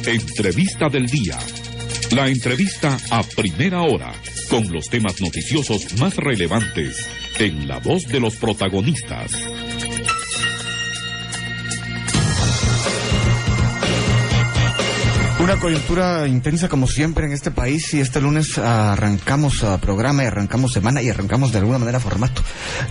Entrevista del día. La entrevista a primera hora, con los temas noticiosos más relevantes, en la voz de los protagonistas. Una coyuntura intensa como siempre en este país, y este lunes arrancamos programa y arrancamos semana y arrancamos de alguna manera formato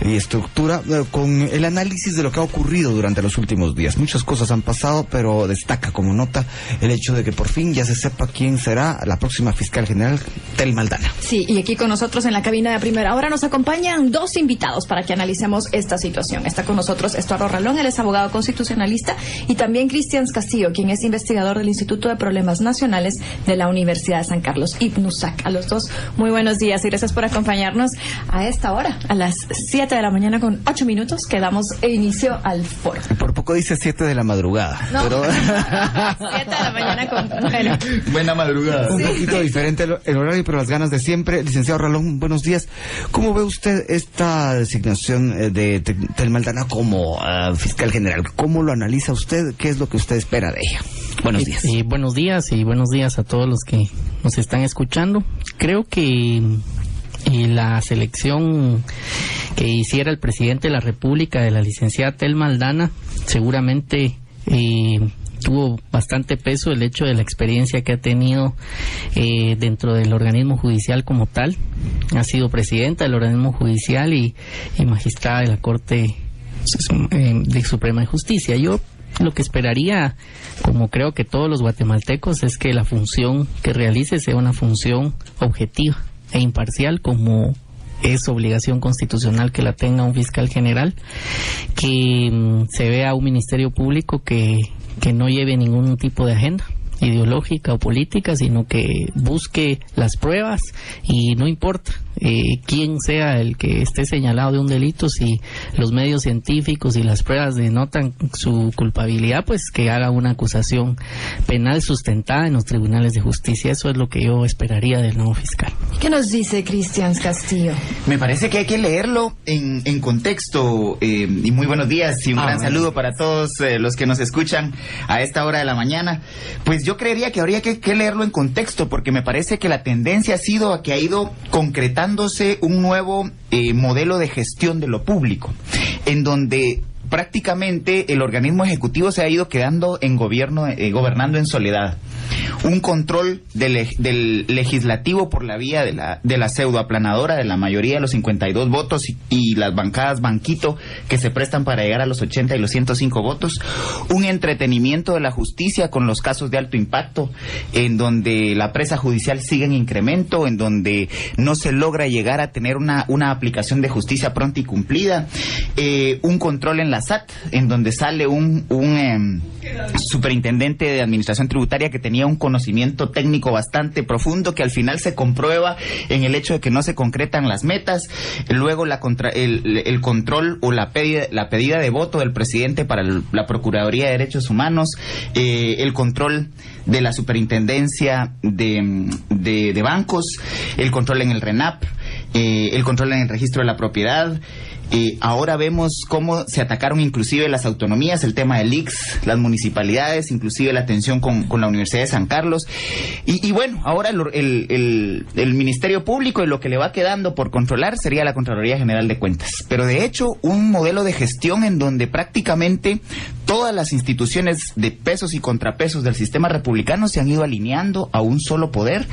y estructura con el análisis de lo que ha ocurrido durante los últimos días. Muchas cosas han pasado, pero destaca como nota el hecho de que por fin ya se sepa quién será la próxima fiscal general, Telma Aldana. Sí, y aquí con nosotros en la cabina de primera hora nos acompañan dos invitados para que analicemos esta situación. Está con nosotros Estuardo Ralón, él es abogado constitucionalista, y también Cristian Castillo, quien es investigador del Instituto de Problemas Nacionales de la Universidad de San Carlos, IPNUSAC. A los dos, muy buenos días y gracias por acompañarnos a esta hora, a las 7 de la mañana con 8 minutos, que damos inicio al foro. Por poco dice 7 de la madrugada. No, pero 7 de la mañana con... Bueno. Buena madrugada. Un poquito diferente el horario, pero las ganas de siempre. Licenciado Ralón, buenos días. ¿Cómo ve usted esta designación de Telma Aldana como fiscal general? ¿Cómo lo analiza usted? ¿Qué es lo que usted espera de ella? Buenos días. Buenos días y buenos días a todos los que nos están escuchando. Creo que la selección que hiciera el presidente de la República de la licenciada Telma Aldana seguramente tuvo bastante peso el hecho de la experiencia que ha tenido dentro del organismo judicial como tal. Ha sido presidenta del organismo judicial y magistrada de la Corte de Suprema de Justicia. Yo lo que esperaría, como creo que todos los guatemaltecos, es que la función que realice sea una función objetiva e imparcial, como es obligación constitucional que la tenga un fiscal general, que se vea un ministerio público que no lleve ningún tipo de agenda ideológica o política, sino que busque las pruebas, y no importa quién sea el que esté señalado de un delito, si los medios científicos y las pruebas denotan su culpabilidad, pues que haga una acusación penal sustentada en los tribunales de justicia. Eso es lo que yo esperaría del nuevo fiscal. ¿Qué nos dice Cristian Castillo? Me parece que hay que leerlo en contexto, y muy buenos días y un gran saludo para todos los que nos escuchan a esta hora de la mañana. Pues yo creería que habría que leerlo en contexto, porque me parece que la tendencia ha sido a que ha ido concretándose un nuevo modelo de gestión de lo público, en donde prácticamente el organismo ejecutivo se ha ido quedando en gobernando en soledad. Un control del legislativo por la vía de la pseudoaplanadora de la mayoría de los 52 votos y las bancadas banquito que se prestan para llegar a los 80 y los 105 votos. Un entretenimiento de la justicia con los casos de alto impacto, en donde la presa judicial sigue en incremento, en donde no se logra llegar a tener una aplicación de justicia pronta y cumplida. Un control en la SAT, en donde sale un superintendente de administración tributaria que tenía un conocimiento técnico bastante profundo, que al final se comprueba en el hecho de que no se concretan las metas. Luego el control o la pedida de voto del presidente para la Procuraduría de Derechos Humanos, el control de la superintendencia de bancos, el control en el RENAP, el control en el registro de la propiedad. Ahora vemos cómo se atacaron inclusive las autonomías, el tema del ICS, las municipalidades, inclusive la tensión con la Universidad de San Carlos. Y bueno, ahora el Ministerio Público, y lo que le va quedando por controlar sería la Contraloría General de Cuentas. Pero de hecho, un modelo de gestión en donde prácticamente todas las instituciones de pesos y contrapesos del sistema republicano se han ido alineando a un solo poder,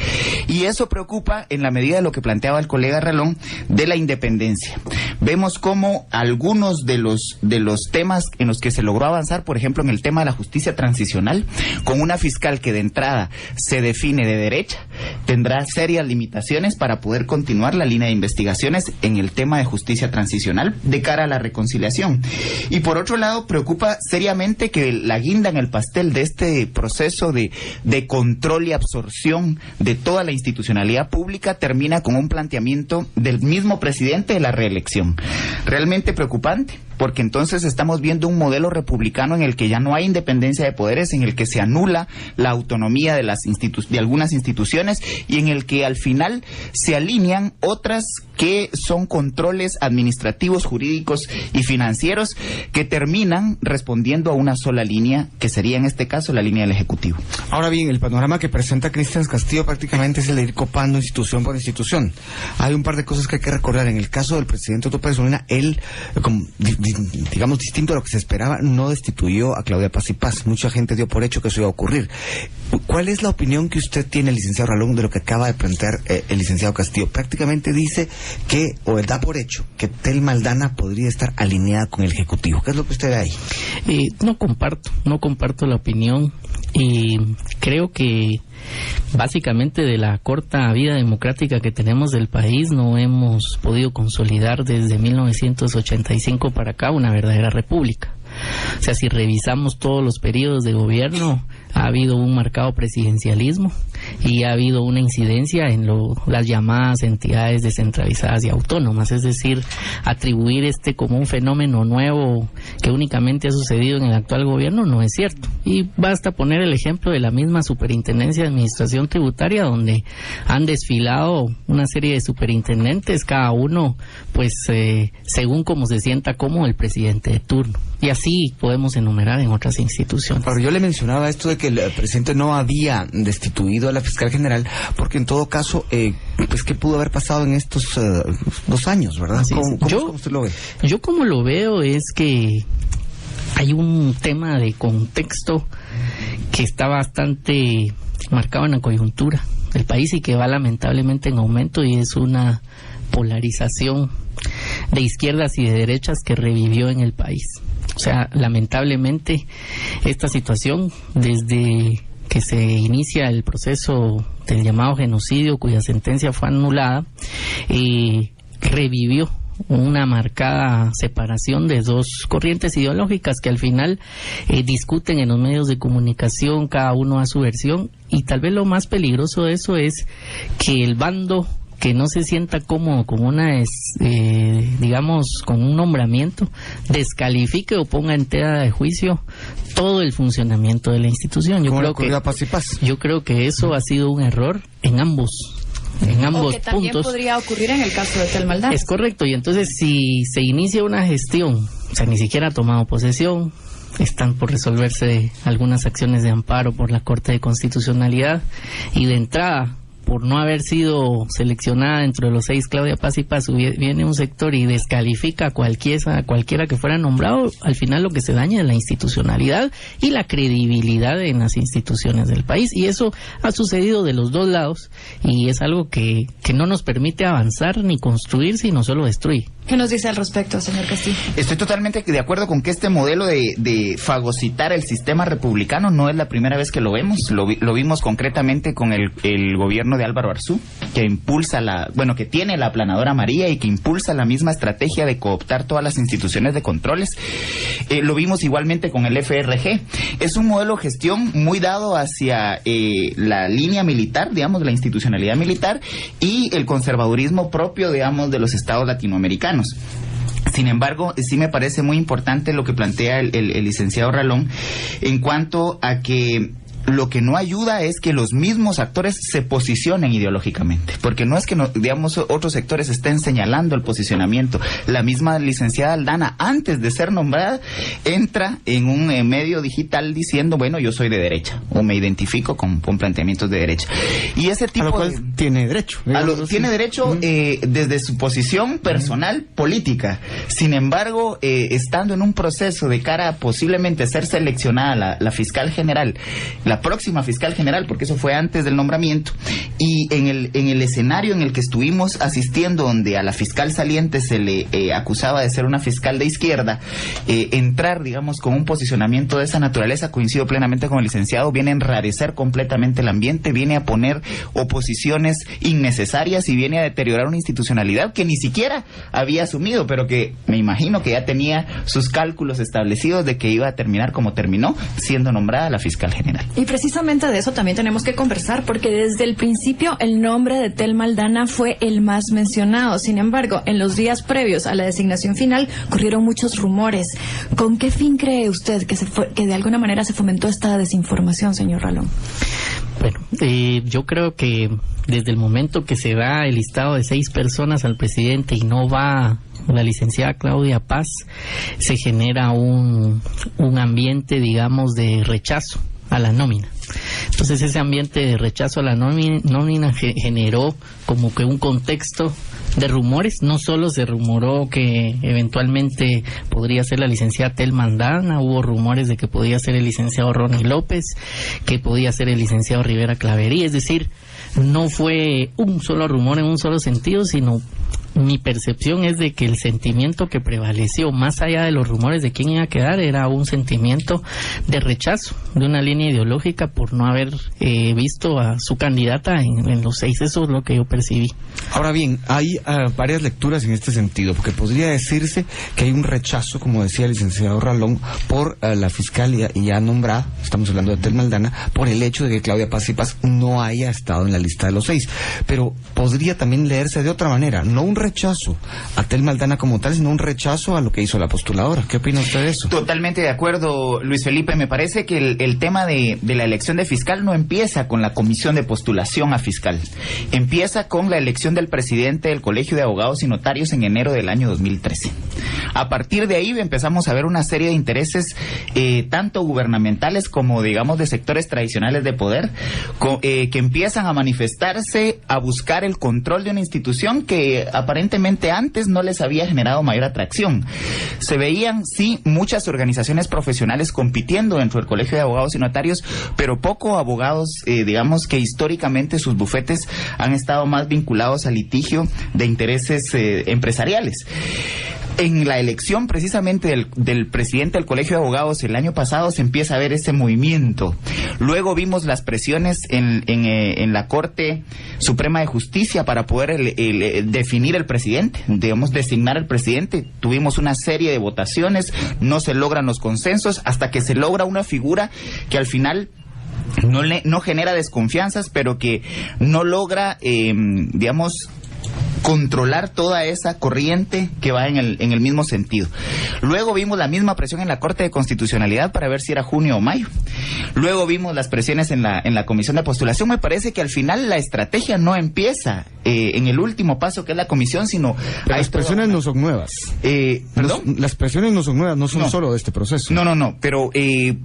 y eso preocupa en la medida de lo que planteaba el colega Ralón de la independencia. Vemos cómo algunos de los temas en los que se logró avanzar, por ejemplo en el tema de la justicia transicional, con una fiscal que de entrada se define de derecha, tendrá serias limitaciones para poder continuar la línea de investigaciones en el tema de justicia transicional de cara a la reconciliación. Y por otro lado, preocupa seriamente que la guinda en el pastel de este proceso de control y absorción de toda la institucionalidad pública termina con un planteamiento del mismo presidente de la reelección. Realmente preocupante, porque entonces estamos viendo un modelo republicano en el que ya no hay independencia de poderes, en el que se anula la autonomía de algunas instituciones y en el que al final se alinean otras que son controles administrativos, jurídicos y financieros que terminan respondiendo a una sola línea, que sería en este caso la línea del Ejecutivo. Ahora bien, el panorama que presenta Cristian Castillo prácticamente es el de ir copando institución por institución. Hay un par de cosas que hay que recordar. En el caso del presidente Otto Pérez Molina, él, digamos, distinto a lo que se esperaba, no destituyó a Claudia Paz y Paz. Mucha gente dio por hecho que eso iba a ocurrir. ¿Cuál es la opinión que usted tiene, licenciado Ralón, de lo que acaba de plantear el licenciado Castillo? Prácticamente dice que, o da por hecho, que Telma Aldana podría estar alineada con el Ejecutivo. ¿Qué es lo que usted ve ahí? No comparto la opinión, y creo que básicamente de la corta vida democrática que tenemos del país no hemos podido consolidar desde 1985 para acá una verdadera república. O sea, si revisamos todos los periodos de gobierno, ha habido un marcado presidencialismo y ha habido una incidencia en las llamadas entidades descentralizadas y autónomas, es decir, atribuir como un fenómeno nuevo que únicamente ha sucedido en el actual gobierno no es cierto. Y basta poner el ejemplo de la misma Superintendencia de Administración Tributaria, donde han desfilado una serie de superintendentes, cada uno pues según como se sienta cómodo el presidente de turno. Y así podemos enumerar en otras instituciones. Ahora, yo le mencionaba esto de que el presidente no había destituido a la fiscal general, porque en todo caso, pues, ¿qué pudo haber pasado en estos 2 años, verdad? ¿Cómo usted lo ve? Yo como lo veo es que hay un tema de contexto que está bastante marcado en la coyuntura del país y que va lamentablemente en aumento, y es una polarización de izquierdas y de derechas que revivió en el país. O sea, lamentablemente esta situación, desde que se inicia el proceso del llamado genocidio, cuya sentencia fue anulada, revivió una marcada separación de dos corrientes ideológicas que al final discuten en los medios de comunicación, cada uno a su versión, y tal vez lo más peligroso de eso es que el bando que no se sienta cómodo con digamos, con un nombramiento, descalifique o ponga en tela de juicio todo el funcionamiento de la institución. Yo creo que eso ha sido un error en ambos o que también puntos. Podría ocurrir en el caso de Telma Aldana. Es correcto, y entonces si se inicia una gestión, o sea, ni siquiera ha tomado posesión, están por resolverse algunas acciones de amparo por la Corte de Constitucionalidad, y de entrada, por no haber sido seleccionada dentro de los 6 Claudia Paz y Paz, viene un sector y descalifica a cualquiera que fuera nombrado, al final lo que se daña es la institucionalidad y la credibilidad en las instituciones del país, y eso ha sucedido de los dos lados, y es algo que no nos permite avanzar ni construir, sino solo destruye. ¿Qué nos dice al respecto, señor Castillo? Estoy totalmente de acuerdo con que este modelo de fagocitar el sistema republicano no es la primera vez que lo vemos. Lo vimos concretamente con el gobierno de Álvaro Arzú, que impulsa que tiene la aplanadora María y que impulsa la misma estrategia de cooptar todas las instituciones de controles. Lo vimos igualmente con el FRG. Es un modelo de gestión muy dado hacia la línea militar, digamos, la institucionalidad militar, y el conservadurismo propio, digamos, de los estados latinoamericanos. Sin embargo, sí me parece muy importante lo que plantea el licenciado Ralón en cuanto a que lo que no ayuda es que los mismos actores se posicionen ideológicamente, porque no es que digamos otros sectores estén señalando el posicionamiento. La misma licenciada Aldana, antes de ser nombrada, entra en un medio digital diciendo, bueno, yo soy de derecha, o me identifico con planteamientos de derecha. Y ese tipo a lo cual tiene derecho. Tiene derecho desde su posición personal política. Sin embargo, estando en un proceso de cara a posiblemente ser seleccionada la fiscal general, la próxima fiscal general, porque eso fue antes del nombramiento, y en el escenario en el que estuvimos asistiendo, donde a la fiscal saliente se le acusaba de ser una fiscal de izquierda, entrar, digamos, con un posicionamiento de esa naturaleza, coincido plenamente con el licenciado, viene a enrarecer completamente el ambiente, viene a poner oposiciones innecesarias y viene a deteriorar una institucionalidad que ni siquiera había asumido, pero que me imagino que ya tenía sus cálculos establecidos de que iba a terminar como terminó, siendo nombrada la fiscal general. Y precisamente de eso también tenemos que conversar, porque desde el principio el nombre de Telma Aldana fue el más mencionado. Sin embargo, en los días previos a la designación final corrieron muchos rumores. ¿Con qué fin cree usted que de alguna manera se fomentó esta desinformación, señor Ralón? Bueno, yo creo que desde el momento que se da el listado de 6 personas al presidente y no va la licenciada Claudia Paz, se genera un ambiente, digamos, de rechazo a la nómina. Entonces ese ambiente de rechazo a la nómina generó como que un contexto de rumores. No solo se rumoró que eventualmente podría ser la licenciada Telma Aldana, hubo rumores de que podía ser el licenciado Ronnie López, que podía ser el licenciado Rivera Clavería. Es decir, no fue un solo rumor en un solo sentido, sino mi percepción es de que el sentimiento que prevaleció, más allá de los rumores de quién iba a quedar, era un sentimiento de rechazo de una línea ideológica por no haber visto a su candidata en los 6. Eso es lo que yo percibí. Ahora bien, hay varias lecturas en este sentido, porque podría decirse que hay un rechazo, como decía el licenciado Ralón, por la fiscal ya nombrada, estamos hablando de Telma Aldana, por el hecho de que Claudia Paz y Paz no haya estado en la lista de los 6. Pero podría también leerse de otra manera, no un rechazo a Telma Aldana como tal, sino un rechazo a lo que hizo la postuladora. ¿Qué opina usted de eso? Totalmente de acuerdo, Luis Felipe. Me parece que el tema de la elección de fiscal no empieza con la comisión de postulación a fiscal. Empieza con la elección del presidente del Colegio de Abogados y Notarios en enero del año 2013. A partir de ahí empezamos a ver una serie de intereses, tanto gubernamentales como, digamos, de sectores tradicionales de poder, que empiezan a manifestarse, a buscar el control de una institución que aparentemente antes no les había generado mayor atracción. Se veían, sí, muchas organizaciones profesionales compitiendo dentro del Colegio de Abogados y Notarios, pero poco abogados, digamos, que históricamente sus bufetes han estado más vinculados al litigio de intereses empresariales. En la elección precisamente del presidente del Colegio de Abogados el año pasado se empieza a ver ese movimiento. Luego vimos las presiones en la Corte Suprema de Justicia para poder definir el presidente, digamos, designar al presidente. Tuvimos una serie de votaciones, no se logran los consensos hasta que se logra una figura que al final no genera desconfianzas, pero que no logra, digamos, controlar toda esa corriente que va en el mismo sentido. Luego vimos la misma presión en la Corte de Constitucionalidad para ver si era junio o mayo. Luego vimos las presiones en la comisión de postulación. Me parece que al final la estrategia no empieza en el último paso, que es la comisión, sino... Las presiones no son nuevas. ¿Perdón? Las presiones no son nuevas, no son solo de este proceso. No, pero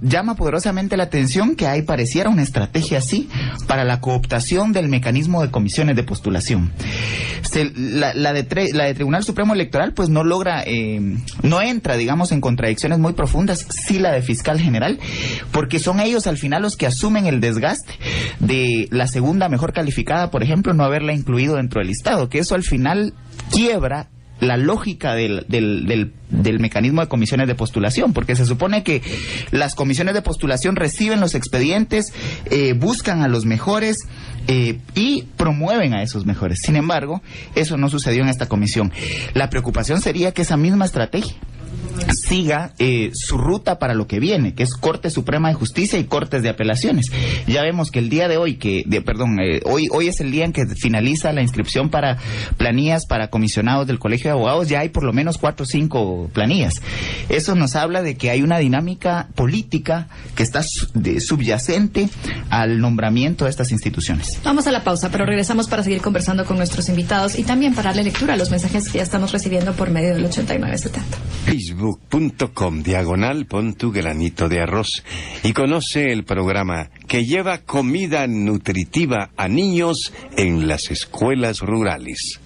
llama poderosamente la atención que ahí pareciera una estrategia así para la cooptación del mecanismo de comisiones de postulación. La de Tribunal Supremo Electoral pues no logra, no entra, digamos, en contradicciones muy profundas, sí la de Fiscal General, porque son ellos al final los que asumen el desgaste de la segunda mejor calificada, por ejemplo, no haberla incluido dentro del listado, que eso al final quiebra la lógica del mecanismo de comisiones de postulación, porque se supone que las comisiones de postulación reciben los expedientes, buscan a los mejores y promueven a esos mejores. Sin embargo, eso no sucedió en esta comisión. La preocupación sería que esa misma estrategia siga su ruta para lo que viene, que es Corte Suprema de Justicia y Cortes de Apelaciones. Ya vemos que el día de hoy, hoy es el día en que finaliza la inscripción para planillas para comisionados del Colegio de Abogados. Ya hay por lo menos 4 o 5 planillas. Eso nos habla de que hay una dinámica política que está subyacente al nombramiento de estas instituciones. Vamos a la pausa, pero regresamos para seguir conversando con nuestros invitados y también para darle lectura a los mensajes que ya estamos recibiendo por medio del 8970. Facebook.com/pon tu granito de arroz y conoce el programa que lleva comida nutritiva a niños en las escuelas rurales.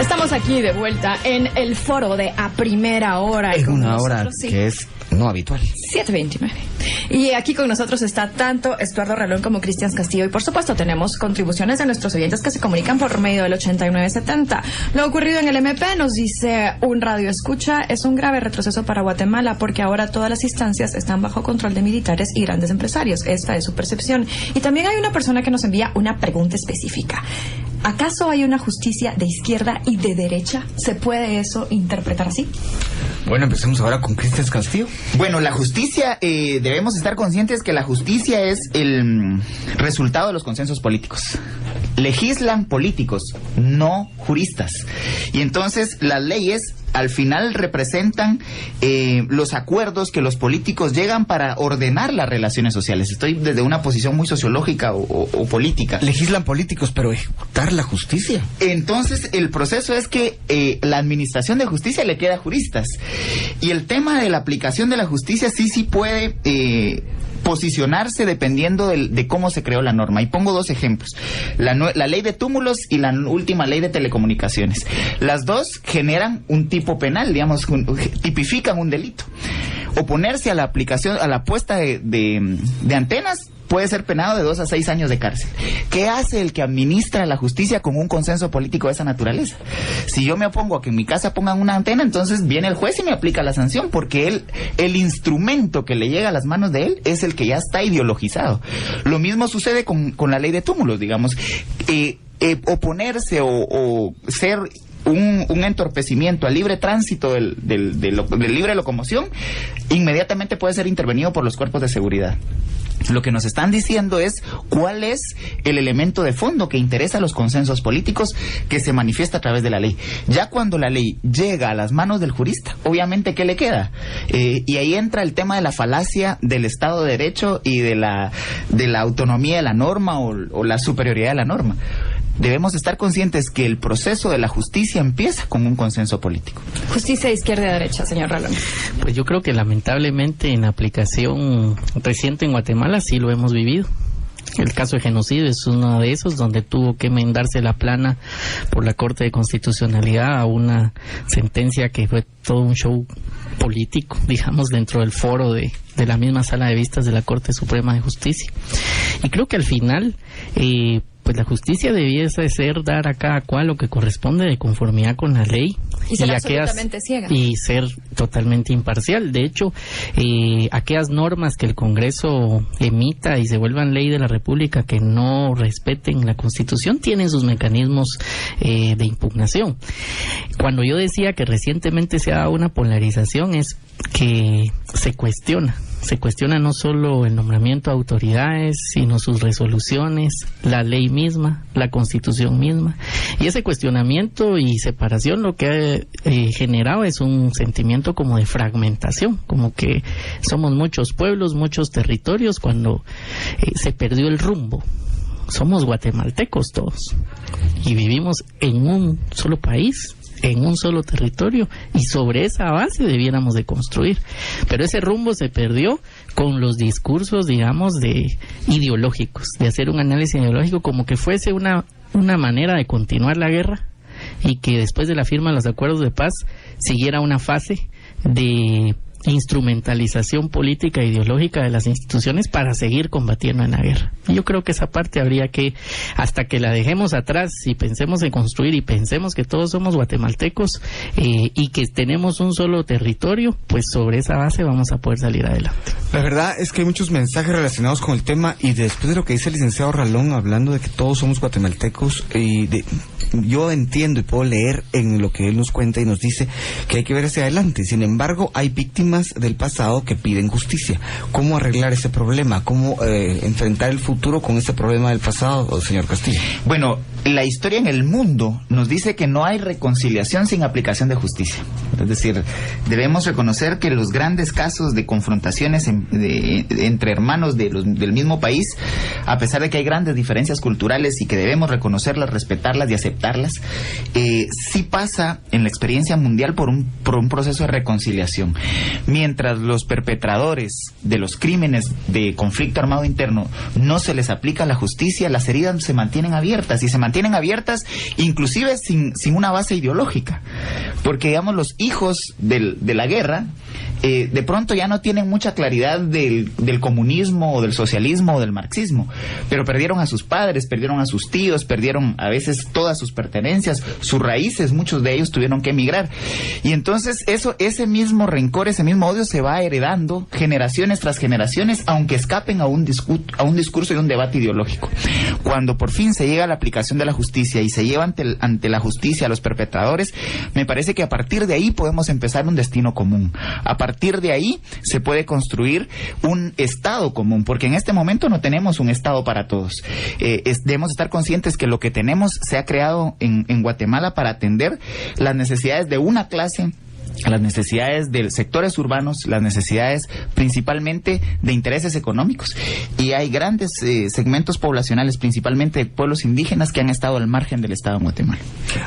Estamos aquí de vuelta en el foro de A Primera Hora. En una hora que es no habitual. 7:29. Y aquí con nosotros está tanto Estuardo Ralón como Cristian Castillo. Y por supuesto tenemos contribuciones de nuestros oyentes que se comunican por medio del 8970. Lo ocurrido en el MP, nos dice un radio escucha, es un grave retroceso para Guatemala porque ahora todas las instancias están bajo control de militares y grandes empresarios. Esta es su percepción. Y también hay una persona que nos envía una pregunta específica. ¿Acaso hay una justicia de izquierda y de derecha? ¿Se puede eso interpretar así? Bueno, empecemos ahora con Cristian Castillo. Bueno, la justicia, debemos estar conscientes que la justicia es el resultado de los consensos políticos. Legislan políticos, no juristas. Y entonces las leyes al final representan los acuerdos que los políticos llegan para ordenar las relaciones sociales. Estoy desde una posición muy sociológica o política. Legislan políticos, pero ejecutar la justicia. Entonces el proceso es que la administración de justicia le queda a juristas. Y el tema de la aplicación de la justicia sí puede posicionarse dependiendo de cómo se creó la norma. Y pongo dos ejemplos. La ley de túmulos y la última ley de telecomunicaciones. Las dos generan un tipo penal, digamos, tipifican un delito. Oponerse a la aplicación, a la puesta de antenas puede ser penado de 2 a 6 años de cárcel. ¿Qué hace el que administra la justicia con un consenso político de esa naturaleza? Si yo me opongo a que en mi casa pongan una antena, entonces viene el juez y me aplica la sanción, porque el instrumento que le llega a las manos de él es el que ya está ideologizado. Lo mismo sucede con la ley de túmulos, digamos. Oponerse o ser un entorpecimiento al libre tránsito del libre locomoción, inmediatamente puede ser intervenido por los cuerpos de seguridad. Lo que nos están diciendo es cuál es el elemento de fondo que interesa a los consensos políticos que se manifiesta a través de la ley. Ya cuando la ley llega a las manos del jurista, obviamente, ¿qué le queda? Y ahí entra el tema de la falacia del Estado de Derecho y de la autonomía de la norma o la superioridad de la norma. Debemos estar conscientes que el proceso de la justicia empieza con un consenso político. Justicia de izquierda y derecha, señor Rolón. Pues yo creo que lamentablemente en aplicación reciente en Guatemala sí lo hemos vivido. El caso de genocidio es uno de esos, donde tuvo que enmendarse la plana por la Corte de Constitucionalidad a una sentencia que fue todo un show político, digamos, dentro del foro de la misma sala de vistas de la Corte Suprema de Justicia. Y creo que al final pues la justicia debiese ser dar a cada cual lo que corresponde de conformidad con la ley y ser absolutamente ciega y ser totalmente imparcial. De hecho, aquellas normas que el Congreso emita y se vuelvan ley de la República que no respeten la Constitución tienen sus mecanismos de impugnación. Cuando yo decía que recientemente se ha dado una polarización es que se cuestiona no solo el nombramiento de autoridades, sino sus resoluciones, la ley misma, la Constitución misma. Y ese cuestionamiento y separación lo que ha generado es un sentimiento como de fragmentación, como que somos muchos pueblos, muchos territorios, cuando se perdió el rumbo. Somos guatemaltecos todos y vivimos en un solo país, en un solo territorio, y sobre esa base debiéramos de construir. Pero ese rumbo se perdió con los discursos, digamos, ideológicos, de hacer un análisis ideológico como que fuese una manera de continuar la guerra y que después de la firma de los acuerdos de paz siguiera una fase de instrumentalización política e ideológica de las instituciones para seguir combatiendo en la guerra. Y yo creo que esa parte habría que, hasta que la dejemos atrás y pensemos en construir y pensemos que todos somos guatemaltecos y que tenemos un solo territorio, pues sobre esa base vamos a poder salir adelante. La verdad es que hay muchos mensajes relacionados con el tema, y después de lo que dice el licenciado Ralón hablando de que todos somos guatemaltecos, yo entiendo y puedo leer en lo que él nos cuenta y nos dice que hay que ver hacia adelante. Sin embargo, hay víctimas del pasado que piden justicia. ¿Cómo arreglar ese problema? ¿Cómo enfrentar el futuro con ese problema del pasado, señor Castillo? Bueno, la historia en el mundo nos dice que no hay reconciliación sin aplicación de justicia. Es decir, debemos reconocer que los grandes casos de confrontaciones entre hermanos del mismo país, a pesar de que hay grandes diferencias culturales y que debemos reconocerlas, respetarlas y aceptarlas, sí pasa en la experiencia mundial por un proceso de reconciliación. Mientras los perpetradores de los crímenes de conflicto armado interno no se les aplica la justicia, las heridas se mantienen abiertas, y se mantienen abiertas inclusive sin una base ideológica, porque digamos los hijos de la guerra de pronto ya no tienen mucha claridad del comunismo o del socialismo o del marxismo, pero perdieron a sus padres, perdieron a sus tíos, perdieron a veces todas sus pertenencias, sus raíces, muchos de ellos tuvieron que emigrar. Y entonces ese mismo rencor, ese mismo odio se va heredando generaciones tras generaciones, aunque escapen a un discurso y un debate ideológico. Cuando por fin se llega a la aplicación de la justicia y se lleva ante la justicia a los perpetradores, me parece que a partir de ahí podemos empezar un destino común. A partir de ahí se puede construir un Estado común, porque en este momento no tenemos un Estado para todos. Debemos estar conscientes que lo que tenemos se ha creado en Guatemala para atender las necesidades de una clase, las necesidades de sectores urbanos, las necesidades principalmente de intereses económicos. Y hay grandes segmentos poblacionales, principalmente de pueblos indígenas, que han estado al margen del Estado de Guatemala.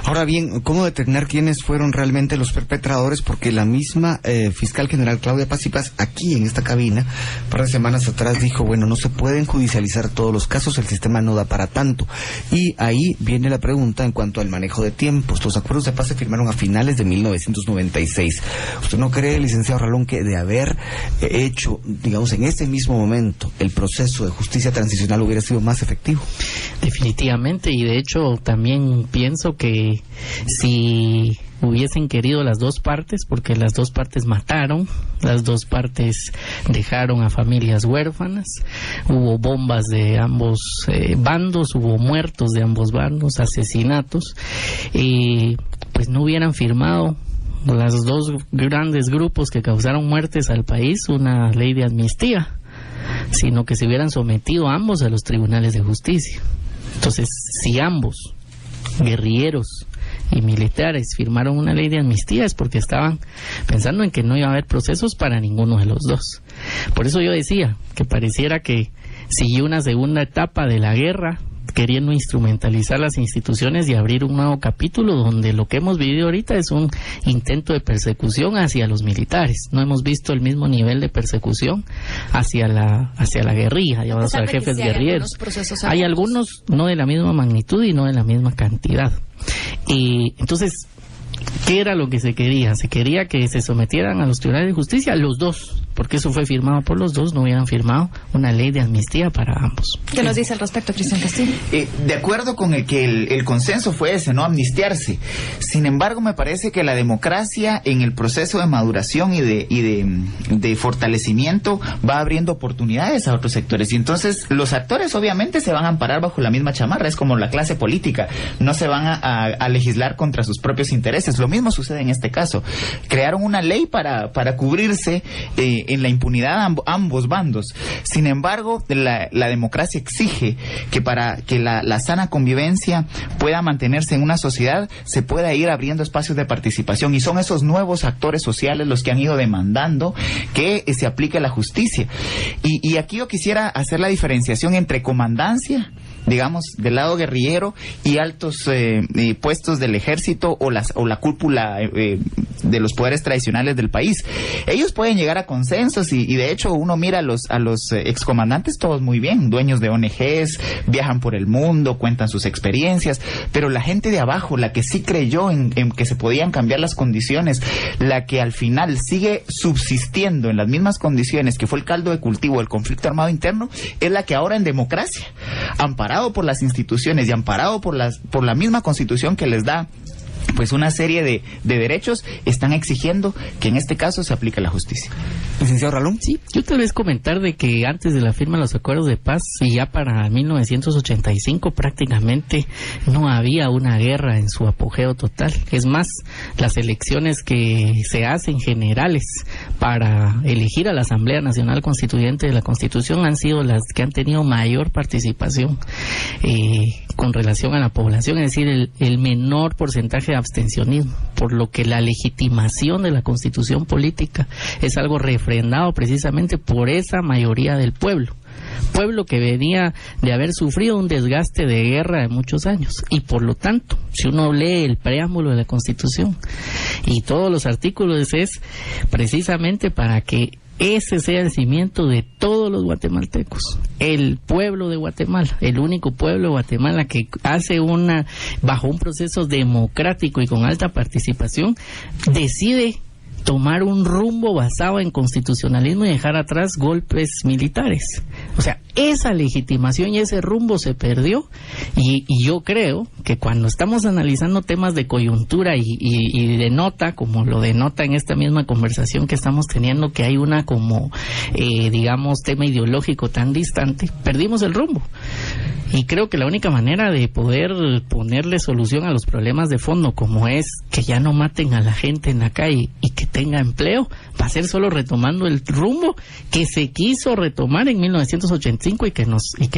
Ahora bien, ¿cómo determinar quiénes fueron realmente los perpetradores? Porque la misma fiscal general Claudia Paz y Paz, aquí en esta cabina, un par de semanas atrás dijo, bueno, no se pueden judicializar todos los casos, el sistema no da para tanto. Y ahí viene la pregunta en cuanto al manejo de tiempos. Los acuerdos de paz se firmaron a finales de 1996. ¿Usted no cree, licenciado Ralón, que de haber hecho, digamos, en este mismo momento el proceso de justicia transicional hubiera sido más efectivo? Definitivamente, y de hecho también pienso que si hubiesen querido las dos partes, porque las dos partes mataron, las dos partes dejaron a familias huérfanas, hubo bombas de ambos bandos, hubo muertos de ambos bandos, asesinatos, pues no hubieran firmado los dos grandes grupos que causaron muertes al país una ley de amnistía, sino que se hubieran sometido ambos a los tribunales de justicia. Entonces, si ambos, guerrilleros y militares, firmaron una ley de amnistía, es porque estaban pensando en que no iba a haber procesos para ninguno de los dos. Por eso yo decía que pareciera que siguió una segunda etapa de la guerra, queriendo instrumentalizar las instituciones y abrir un nuevo capítulo donde lo que hemos vivido ahorita es un intento de persecución hacia los militares. No hemos visto el mismo nivel de persecución hacia la guerrilla, llamados a jefes guerrilleros. Hay algunos no de la misma magnitud y no de la misma cantidad. Y entonces, ¿qué era lo que se quería? Se quería que se sometieran a los tribunales de justicia los dos, porque eso fue firmado por los dos, no hubieran firmado una ley de amnistía para ambos. ¿Qué nos dice al respecto, Cristian Castillo? De acuerdo con el consenso fue ese, no amnistiarse. Sin embargo, me parece que la democracia en el proceso de maduración y de fortalecimiento va abriendo oportunidades a otros sectores. Y entonces los actores obviamente se van a amparar bajo la misma chamarra, es como la clase política, no se van a legislar contra sus propios intereses. Lo mismo sucede en este caso. Crearon una ley para cubrirse en la impunidad ambos bandos. Sin embargo, la democracia exige que para que la sana convivencia pueda mantenerse en una sociedad, se pueda ir abriendo espacios de participación, y son esos nuevos actores sociales los que han ido demandando que se aplique la justicia. Y aquí yo quisiera hacer la diferenciación entre comandancia, digamos, del lado guerrillero, y altos puestos del ejército o la cúpula de los poderes tradicionales del país. Ellos pueden llegar a consensos y de hecho uno mira a los excomandantes, todos muy bien, dueños de ONGs, viajan por el mundo, cuentan sus experiencias, pero la gente de abajo, la que sí creyó en que se podían cambiar las condiciones, la que al final sigue subsistiendo en las mismas condiciones que fue el caldo de cultivo del conflicto armado interno, es la que ahora en democracia, amparado por las instituciones y amparado por la misma Constitución que les da pues una serie de derechos, están exigiendo que en este caso se aplique la justicia. Licenciado Ralón. Sí, yo tal vez comentar de que antes de la firma de los acuerdos de paz y ya para 1985 prácticamente no había una guerra en su apogeo total. Es más, las elecciones que se hacen generales para elegir a la Asamblea Nacional Constituyente de la Constitución han sido las que han tenido mayor participación con relación a la población, es decir, el menor porcentaje de abstencionismo, por lo que la legitimación de la Constitución política es algo refrendado precisamente por esa mayoría del pueblo que venía de haber sufrido un desgaste de guerra de muchos años, y por lo tanto, si uno lee el preámbulo de la Constitución y todos los artículos, es precisamente para que ese sea el cimiento de todos los guatemaltecos, el pueblo de Guatemala, el único pueblo de Guatemala que hace bajo un proceso democrático y con alta participación, decide tomar un rumbo basado en constitucionalismo y dejar atrás golpes militares. O sea, esa legitimación y ese rumbo se perdió, y yo creo que cuando estamos analizando temas de coyuntura y de nota, como lo denota en esta misma conversación que estamos teniendo, que hay una como, digamos, tema ideológico tan distante, perdimos el rumbo. Y creo que la única manera de poder ponerle solución a los problemas de fondo, como es que ya no maten a la gente en la calle y que tenga empleo, va a ser solo retomando el rumbo que se quiso retomar en 1985 y que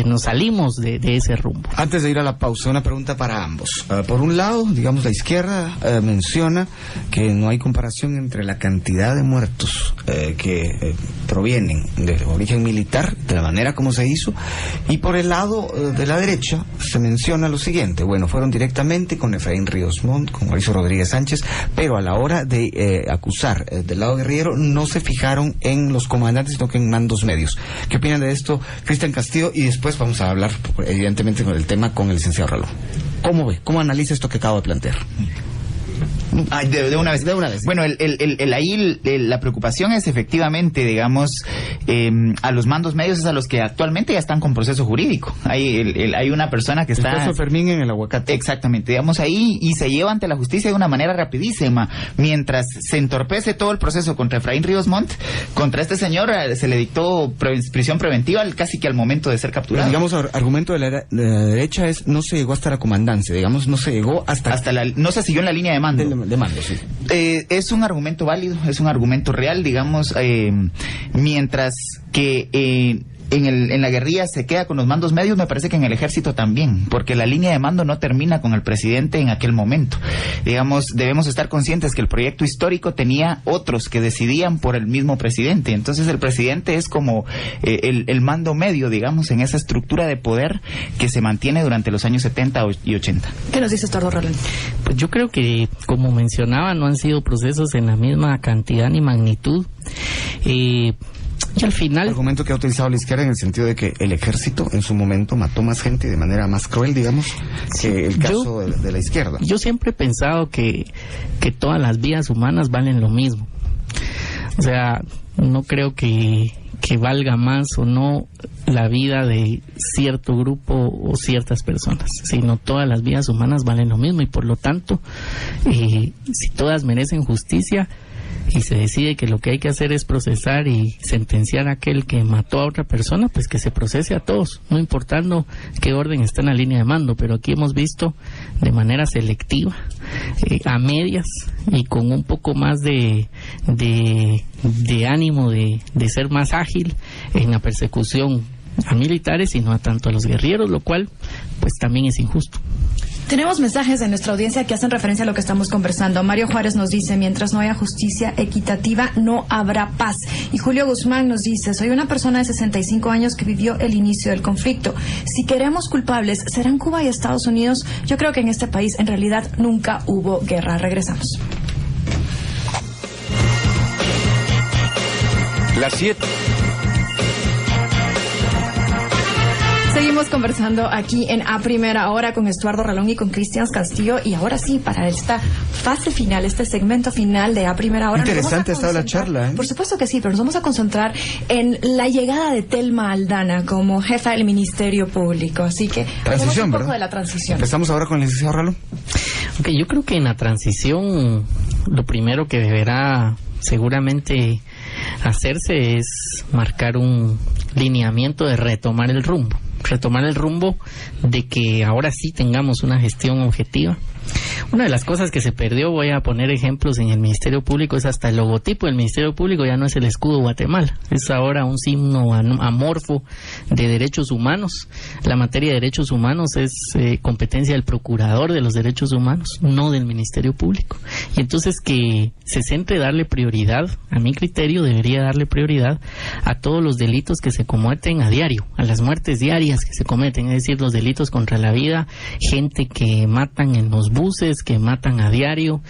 nos salimos de ese rumbo. Antes de ir a la pausa, una pregunta para ambos. Por un lado, digamos, la izquierda menciona que no hay comparación entre la cantidad de muertos que provienen de origen militar, de la manera como se hizo, y por el lado de la derecha se menciona lo siguiente: bueno, fueron directamente con Efraín Ríos Montt, con Mauricio Rodríguez Sánchez, pero a la hora de acusar del lado guerrillero no se fijaron en los comandantes, sino que en mandos medios. ¿Qué opinan de esto, Cristian Castillo? Y después vamos a hablar, evidentemente, con el tema con el licenciado Ralón. ¿Cómo ve? ¿Cómo analiza esto que acabo de plantear? De una vez. Bueno, ahí la preocupación es efectivamente, digamos, a los mandos medios es a los que actualmente ya están con proceso jurídico. Hay una persona que está... El caso Fermín en el Aguacate. Exactamente, digamos ahí, y se lleva ante la justicia de una manera rapidísima. Mientras se entorpece todo el proceso contra Efraín Ríos Montt, contra este señor se le dictó prisión preventiva casi que al momento de ser capturado. Pero, digamos, argumento de la derecha es no se llegó hasta la comandancia, digamos, no se llegó hasta no se siguió en la línea de mando. De mando, sí. Es un argumento válido, es un argumento real, digamos, mientras que en la guerrilla se queda con los mandos medios, me parece que en el ejército también, porque la línea de mando no termina con el presidente en aquel momento. Digamos, debemos estar conscientes que el proyecto histórico tenía otros que decidían por el mismo presidente, entonces el presidente es como el mando medio, digamos, en esa estructura de poder que se mantiene durante los años 70 y 80. ¿Qué nos dice Estuardo Ralón? Pues yo creo que, como mencionaba, no han sido procesos en la misma cantidad ni magnitud. Y al final... Argumento que ha utilizado la izquierda en el sentido de que el ejército en su momento mató más gente de manera más cruel, digamos, que el caso de la izquierda. Yo siempre he pensado que todas las vidas humanas valen lo mismo. O sea, no creo que valga más o no la vida de cierto grupo o ciertas personas, sino todas las vidas humanas valen lo mismo, y por lo tanto, si todas merecen justicia y se decide que lo que hay que hacer es procesar y sentenciar a aquel que mató a otra persona, pues que se procese a todos, no importando qué orden está en la línea de mando. Pero aquí hemos visto de manera selectiva, a medias y con un poco más de ánimo de ser más ágil en la persecución a militares y no a tanto a los guerrilleros, lo cual pues también es injusto. Tenemos mensajes de nuestra audiencia que hacen referencia a lo que estamos conversando. Mario Juárez nos dice: mientras no haya justicia equitativa, no habrá paz. Y Julio Guzmán nos dice: soy una persona de 65 años que vivió el inicio del conflicto. Si queremos culpables, ¿serán Cuba y Estados Unidos? Yo creo que en este país en realidad nunca hubo guerra. Regresamos. Las 7. Seguimos conversando aquí en A Primera Hora con Estuardo Ralón y con Cristian Castillo. Y ahora sí, para esta fase final, este segmento final de A Primera Hora. Interesante ha estado la charla, ¿eh? Por supuesto que sí, pero nos vamos a concentrar en la llegada de Thelma Aldana como jefa del Ministerio Público. Así que transición, un poco ¿verdad? De la transición. Empezamos ahora con el licenciado Ralón. Ok, yo creo que en la transición lo primero que deberá seguramente hacerse es marcar un lineamiento de retomar el rumbo de que ahora sí tengamos una gestión objetiva. Una de las cosas que se perdió, voy a poner ejemplos en el Ministerio Público, es hasta el logotipo del Ministerio Público ya no es el escudo Guatemala, es ahora un signo amorfo de derechos humanos. La materia de derechos humanos es competencia del Procurador de los Derechos Humanos, no del Ministerio Público. Y entonces que se centre darle prioridad, a mi criterio debería darle prioridad a todos los delitos que se cometen a diario, a las muertes diarias que se cometen, es decir, los delitos contra la vida, gente que matan en los buses, buses que matan a diario.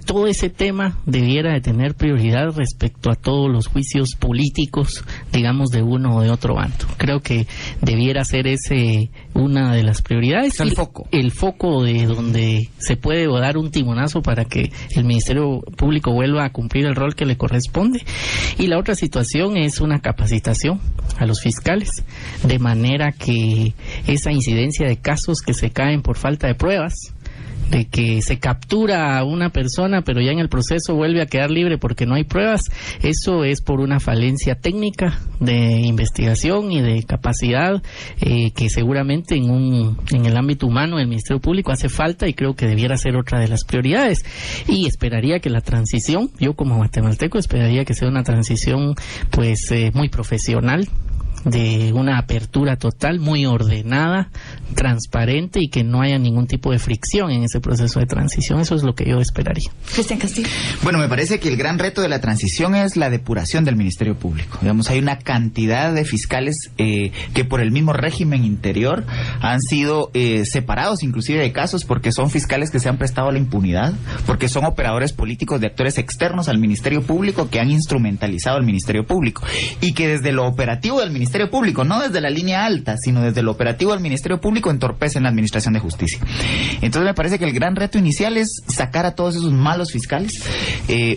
Todo ese tema debiera de tener prioridad respecto a todos los juicios políticos, digamos, de uno o de otro bando. Creo que debiera ser ese una de las prioridades. El foco. El foco de donde se puede dar un timonazo para que el Ministerio Público vuelva a cumplir el rol que le corresponde. Y la otra situación es una capacitación a los fiscales, de manera que esa incidencia de casos que se caen por falta de pruebas, de que se captura a una persona pero ya en el proceso vuelve a quedar libre porque no hay pruebas, eso es por una falencia técnica de investigación y de capacidad que seguramente en el ámbito humano del Ministerio Público hace falta, y creo que debiera ser otra de las prioridades. Y esperaría que la transición, yo como guatemalteco esperaría que sea una transición pues muy profesional, de una apertura total, muy ordenada, transparente, y que no haya ningún tipo de fricción en ese proceso de transición. Eso es lo que yo esperaría. Cristian Castillo. Bueno, me parece que el gran reto de la transición es la depuración del Ministerio Público. Digamos, hay una cantidad de fiscales que por el mismo régimen interior han sido separados inclusive de casos, porque son fiscales que se han prestado a la impunidad, porque son operadores políticos de actores externos al Ministerio Público que han instrumentalizado al Ministerio Público, y que desde lo operativo del Ministerio Público, no desde la línea alta, sino desde lo operativo del Ministerio Público, entorpecen la administración de justicia. Entonces me parece que el gran reto inicial es sacar a todos esos malos fiscales.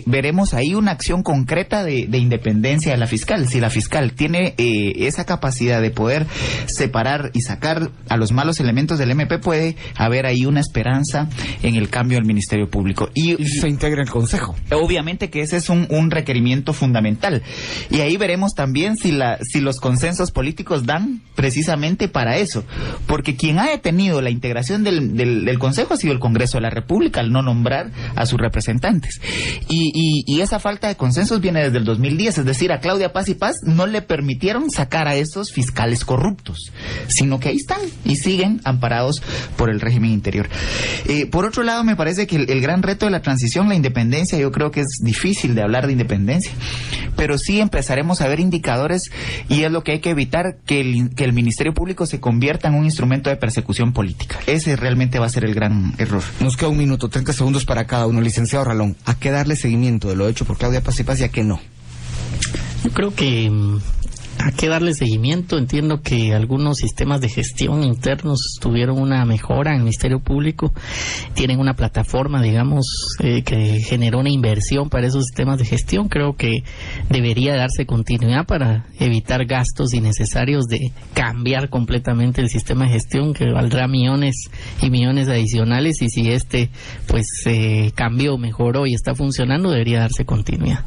Veremos ahí una acción concreta de independencia de la fiscal. Si la fiscal tiene esa capacidad de poder separar y sacar a los malos elementos del MP, puede haber ahí una esperanza en el cambio del Ministerio Público. Y se integra el Consejo. Obviamente que ese es un requerimiento fundamental. Y ahí veremos también si los consensos políticos dan precisamente para eso, porque quien ha detenido la integración del Consejo ha sido el Congreso de la República al no nombrar a sus representantes, y esa falta de consensos viene desde el 2010, es decir, a Claudia Paz y Paz no le permitieron sacar a esos fiscales corruptos, sino que ahí están y siguen amparados por el régimen interior. Por otro lado, me parece que el gran reto de la transición, la independencia, yo creo que es difícil de hablar de independencia, pero sí empezaremos a ver indicadores, y es lo que hay que evitar, que el Ministerio Público se convierta en un instrumento de persecución política. Ese realmente va a ser el gran error. Nos queda 1 minuto, 30 segundos para cada uno. Licenciado Ralón, ¿a qué darle seguimiento de lo hecho por Claudia Paz y Paz y a qué no? Yo creo que a qué darle seguimiento. Entiendo que algunos sistemas de gestión internos tuvieron una mejora en el Ministerio Público, tienen una plataforma, digamos, que generó una inversión para esos sistemas de gestión. Creo que debería darse continuidad para evitar gastos innecesarios de cambiar completamente el sistema de gestión, que valdrá millones y millones adicionales, y si pues cambió, mejoró y está funcionando, debería darse continuidad.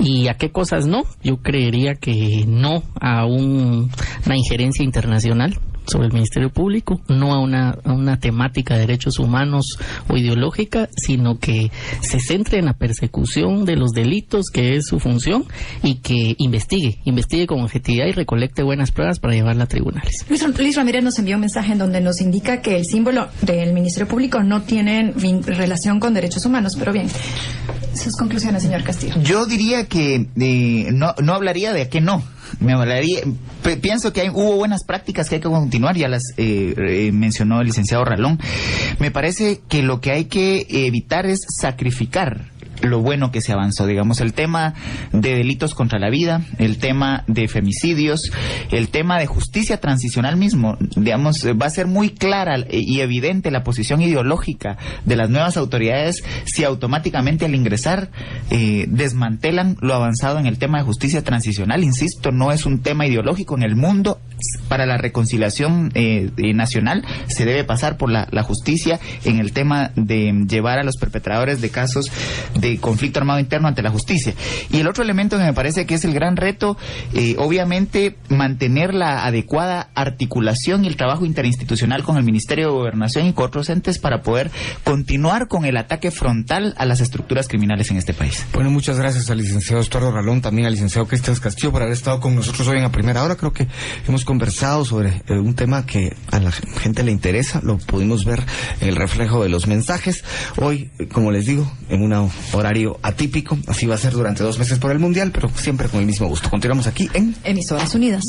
¿Y a qué cosas no? Yo creería que no a una injerencia internacional sobre el Ministerio Público, no a una temática de derechos humanos o ideológica, sino que se centre en la persecución de los delitos, que es su función, y que investigue con objetividad y recolecte buenas pruebas para llevarla a tribunales. Luis Ramírez nos envió un mensaje en donde nos indica que el símbolo del Ministerio Público no tiene relación con derechos humanos, pero bien, sus conclusiones, señor Castillo. Yo diría que no hablaría de a qué no. Pienso que hubo buenas prácticas que hay que continuar, ya las mencionó el licenciado Ralón. Me parece que lo que hay que evitar es sacrificar lo bueno que se avanzó, digamos, el tema de delitos contra la vida, el tema de femicidios, el tema de justicia transicional mismo, digamos, va a ser muy clara y evidente la posición ideológica de las nuevas autoridades si automáticamente al ingresar desmantelan lo avanzado en el tema de justicia transicional. Insisto, no es un tema ideológico. En el mundo, para la reconciliación nacional, se debe pasar por la justicia en el tema de llevar a los perpetradores de casos de conflicto armado interno ante la justicia. Y el otro elemento que me parece que es el gran reto, obviamente, mantener la adecuada articulación y el trabajo interinstitucional con el Ministerio de Gobernación y con otros entes para poder continuar con el ataque frontal a las estructuras criminales en este país. Bueno, muchas gracias al licenciado Estuardo Ralón, también al licenciado Cristian Castillo por haber estado con nosotros hoy en A Primera Hora. Creo que hemos conversado sobre un tema que a la gente le interesa, lo pudimos ver en el reflejo de los mensajes. Hoy, como les digo, en un horario atípico, así va a ser durante 2 meses por el Mundial, pero siempre con el mismo gusto. Continuamos aquí en Emisoras Unidas.